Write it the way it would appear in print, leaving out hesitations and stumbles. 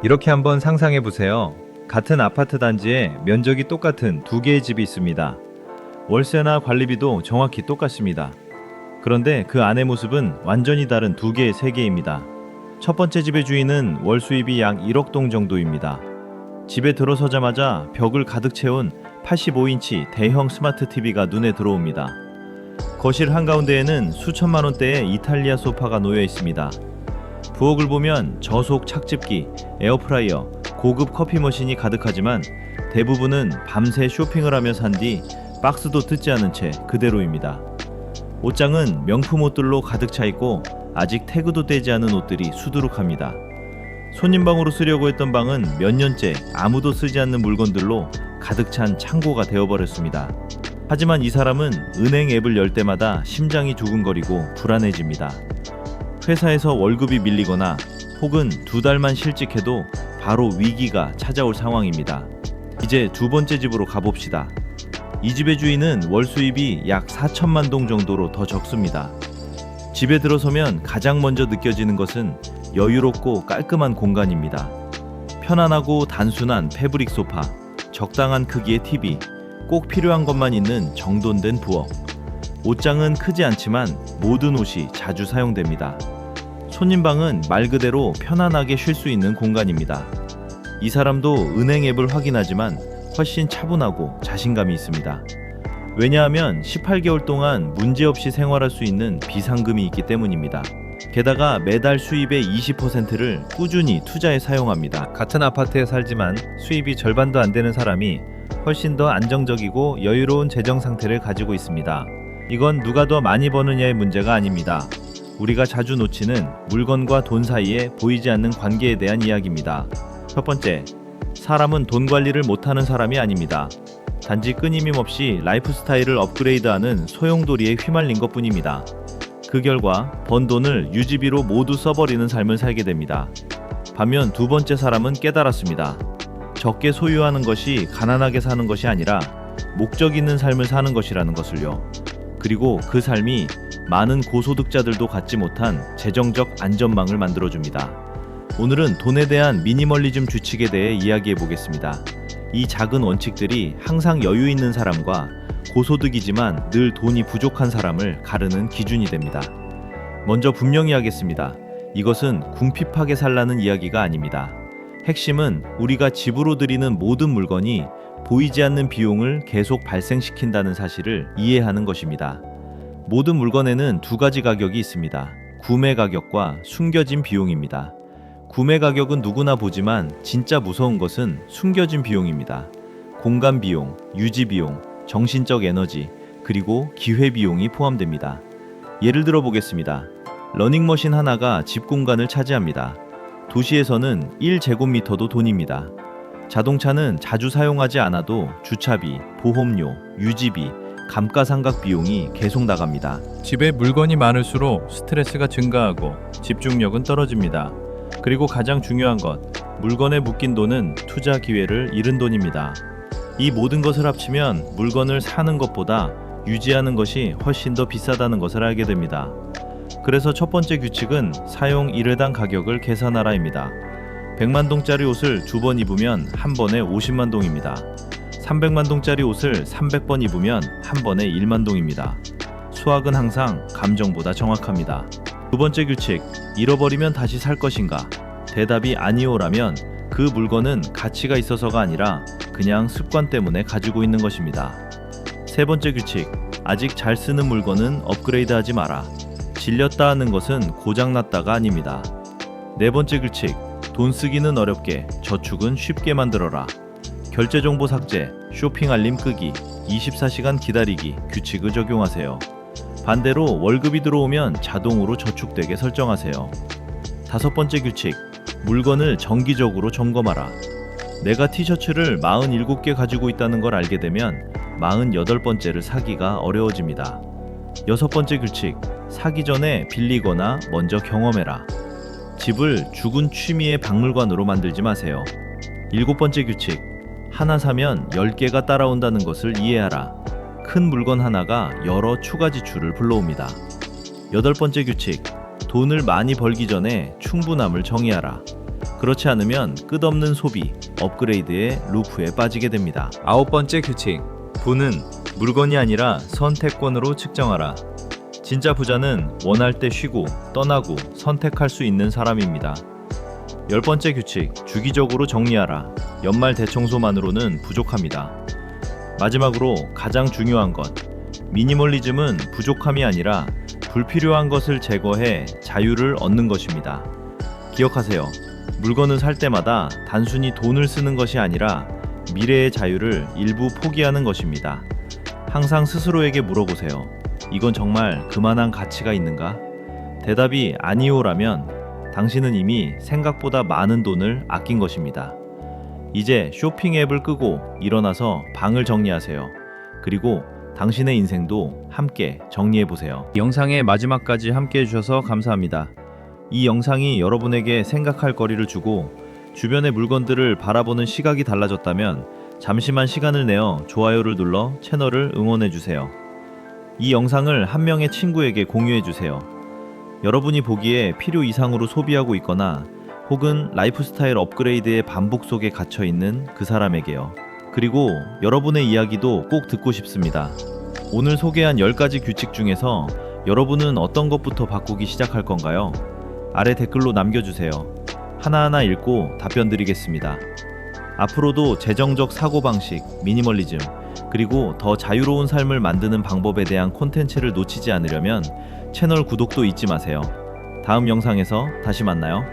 이렇게 한번 상상해 보세요. 같은 아파트 단지에 면적이 똑같은 두 개의 집이 있습니다. 월세나 관리비도 정확히 똑같습니다. 그런데 그 안의 모습은 완전히 다른 두 개의 세계입니다. 첫 번째 집의 주인은 월 수입이 약 1억 동 정도입니다. 집에 들어서자마자 벽을 가득 채운 85인치 대형 스마트 TV가 눈에 들어옵니다. 거실 한가운데에는 수천만 원대의 이탈리아 소파가 놓여 있습니다. 부엌을 보면 저속 착즙기, 에어프라이어, 고급 커피 머신이 가득하지만 대부분은 밤새 쇼핑을 하며 산 뒤 박스도 뜯지 않은 채 그대로입니다. 옷장은 명품 옷들로 가득 차 있고 아직 태그도 떼지 않은 옷들이 수두룩합니다. 손님방으로 쓰려고 했던 방은 몇 년째 아무도 쓰지 않는 물건들로 가득 찬 창고가 되어버렸습니다. 하지만 이 사람은 은행 앱을 열 때마다 심장이 두근거리고 불안해집니다. 회사에서 월급이 밀리거나 혹은 2달만 실직해도 바로 위기가 찾아올 상황입니다. 이제 두 번째 집으로 가봅시다. 이 집의 주인은 월 수입이 약 4천만 동 정도로 더 적습니다. 집에 들어서면 가장 먼저 느껴지는 것은 여유롭고 깔끔한 공간입니다. 편안하고 단순한 패브릭 소파, 적당한 크기의 TV, 꼭 필요한 것만 있는 정돈된 부엌. 옷장은 크지 않지만 모든 옷이 자주 사용됩니다. 손님방은 말 그대로 편안하게 쉴 수 있는 공간입니다. 이 사람도 은행 앱을 확인하지만 훨씬 차분하고 자신감이 있습니다. 왜냐하면 18개월 동안 문제없이 생활할 수 있는 비상금이 있기 때문입니다. 게다가 매달 수입의 20%를 꾸준히 투자에 사용합니다. 같은 아파트에 살지만 수입이 절반도 안 되는 사람이 훨씬 더 안정적이고 여유로운 재정 상태를 가지고 있습니다. 이건 누가 더 많이 버느냐의 문제가 아닙니다. 우리가 자주 놓치는 물건과 돈 사이에 보이지 않는 관계에 대한 이야기입니다. 첫 번째, 사람은 돈 관리를 못하는 사람이 아닙니다. 단지 끊임임 없이 라이프 스타일을 업그레이드하는 소용돌이에 휘말린 것뿐입니다. 그 결과 번 돈을 유지비로 모두 써버리는 삶을 살게 됩니다. 반면 두 번째 사람은 깨달았습니다. 적게 소유하는 것이 가난하게 사는 것이 아니라 목적 있는 삶을 사는 것이라는 것을요. 그리고 그 삶이 많은 고소득자들도 갖지 못한 재정적 안전망을 만들어줍니다. 오늘은 돈에 대한 미니멀리즘 규칙에 대해 이야기해 보겠습니다. 이 작은 원칙들이 항상 여유 있는 사람과 고소득이지만 늘 돈이 부족한 사람을 가르는 기준이 됩니다. 먼저 분명히 하겠습니다. 이것은 궁핍하게 살라는 이야기가 아닙니다. 핵심은 우리가 집으로 들이는 모든 물건이 보이지 않는 비용을 계속 발생시킨다는 사실을 이해하는 것입니다. 모든 물건에는 두 가지 가격이 있습니다. 구매 가격과 숨겨진 비용입니다. 구매 가격은 누구나 보지만 진짜 무서운 것은 숨겨진 비용입니다. 공간 비용, 유지 비용, 정신적 에너지, 그리고 기회 비용이 포함됩니다. 예를 들어 보겠습니다. 러닝머신 하나가 집 공간을 차지합니다. 도시에서는 1제곱미터도 돈입니다. 자동차는 자주 사용하지 않아도 주차비, 보험료, 유지비, 감가상각 비용이 계속 나갑니다. 집에 물건이 많을수록 스트레스가 증가하고 집중력은 떨어집니다. 그리고 가장 중요한 것, 물건에 묶인 돈은 투자 기회를 잃은 돈입니다. 이 모든 것을 합치면 물건을 사는 것보다 유지하는 것이 훨씬 더 비싸다는 것을 알게 됩니다. 그래서 첫 번째 규칙은 사용 1회당 가격을 계산하라입니다. 100만 동짜리 옷을 2번 입으면 한 번에 50만 동입니다. 300만 동짜리 옷을 300번 입으면 한 번에 1만 동입니다. 수학은 항상 감정보다 정확합니다. 두 번째 규칙, 잃어버리면 다시 살 것인가? 대답이 아니오라면 그 물건은 가치가 있어서가 아니라 그냥 습관 때문에 가지고 있는 것입니다. 세 번째 규칙, 아직 잘 쓰는 물건은 업그레이드하지 마라. 질렸다 하는 것은 고장났다가 아닙니다. 네 번째 규칙, 돈 쓰기는 어렵게 저축은 쉽게 만들어라. 결제 정보 삭제, 쇼핑 알림 끄기, 24시간 기다리기 규칙을 적용하세요. 반대로 월급이 들어오면 자동으로 저축되게 설정하세요. 다섯 번째 규칙, 물건을 정기적으로 점검하라. 내가 티셔츠를 47개 가지고 있다는 걸 알게 되면 48번째를 사기가 어려워집니다. 여섯 번째 규칙, 사기 전에 빌리거나 먼저 경험해라. 집을 죽은 취미의 박물관으로 만들지 마세요. 일곱 번째 규칙, 하나 사면 10개가 따라온다는 것을 이해하라. 큰 물건 하나가 여러 추가 지출을 불러옵니다. 여덟 번째 규칙, 돈을 많이 벌기 전에 충분함을 정의하라. 그렇지 않으면 끝없는 소비, 업그레이드의 루프에 빠지게 됩니다. 9번째 규칙. 부는 물건이 아니라 선택권으로 측정하라. 진짜 부자는 원할 때 쉬고 떠나고 선택할 수 있는 사람입니다. 10번째 규칙. 주기적으로 정리하라. 연말 대청소만으로는 부족합니다. 마지막으로 가장 중요한 것. 미니멀리즘은 부족함이 아니라 불필요한 것을 제거해 자유를 얻는 것입니다. 기억하세요. 물건을 살 때마다 단순히 돈을 쓰는 것이 아니라 미래의 자유를 일부 포기하는 것입니다. 항상 스스로에게 물어보세요. 이건 정말 그만한 가치가 있는가? 대답이 아니오라면 당신은 이미 생각보다 많은 돈을 아낀 것입니다. 이제 쇼핑 앱을 끄고 일어나서 방을 정리하세요. 그리고 당신의 인생도 함께 정리해보세요. 영상의 마지막까지 함께 해주셔서 감사합니다. 이 영상이 여러분에게 생각할 거리를 주고 주변의 물건들을 바라보는 시각이 달라졌다면 잠시만 시간을 내어 좋아요를 눌러 채널을 응원해주세요. 이 영상을 한 명의 친구에게 공유해주세요. 여러분이 보기에 필요 이상으로 소비하고 있거나 혹은 라이프스타일 업그레이드의 반복 속에 갇혀있는 그 사람에게요. 그리고 여러분의 이야기도 꼭 듣고 싶습니다. 오늘 소개한 10가지 규칙 중에서 여러분은 어떤 것부터 바꾸기 시작할 건가요? 아래 댓글로 남겨주세요. 하나하나 읽고 답변 드리겠습니다. 앞으로도 재정적 사고방식, 미니멀리즘, 그리고 더 자유로운 삶을 만드는 방법에 대한 콘텐츠를 놓치지 않으려면 채널 구독도 잊지 마세요. 다음 영상에서 다시 만나요.